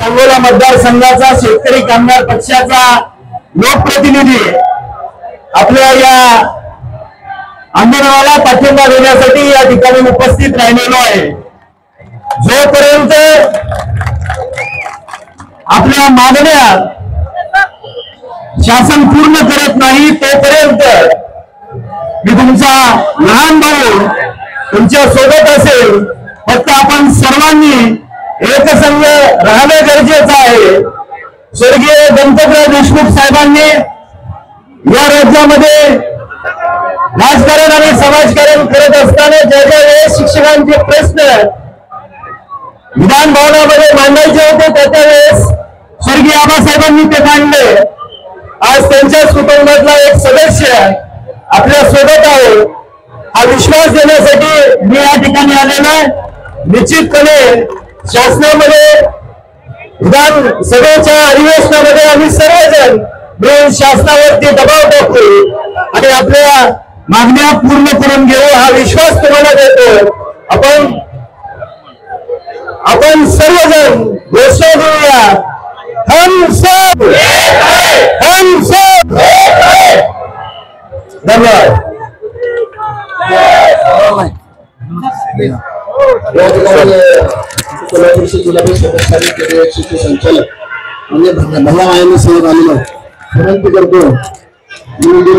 सांगोला मतदारसंघाचा शेतकरी कामगार पक्षाचा लोकप्रतिनिधी आपल्या या आंदोलनाला पाठिंबा देण्यासाठी या ठिकाणी उपस्थित राहिलेलो आहे। जोपर्यंत आपल्या मागण्या शासन पूर्ण करत नाही तोपर्यंत मी तुमचा लहान भाऊ तुमच्या सोबत असेल। फक्त आपण सर्वांनी एकसंघ राहणे गरजेचं आहे। स्वर्गीय गणपतराव देशमुख साहेबांनी या राज्यामध्ये राजकारण आणि समाजकारण करत असताना ज्या ज्या वेळेस शिक्षकांचे प्रश्न विधान भवनामध्ये मांडायचे होते त्या वेळेस स्वर्गीय आबासाहेबांनी ते मांडले। आज त्यांच्याच कुटुंबातला एक सदस्य आपल्या सोबत आहे। हा विश्वास देण्यासाठी मी या ठिकाणी आलेलो आहे। निश्चितपणे शासनामध्ये विधानसभेच्या अधिवेशनामध्ये आम्ही सर्वजण मिळून शासनावरती दबाव टाकू आणि आपल्या मागण्या पूर्ण करून घेऊ हा विश्वास तुम्हाला देतो। आपण सर्वजण घोषणा देऊया, हम सब धन्यवाद। कोल्हापूर जिल्हा परिषद संचालक म्हणजे भल्ला मायांनी सहज आलेला विनंती करतो।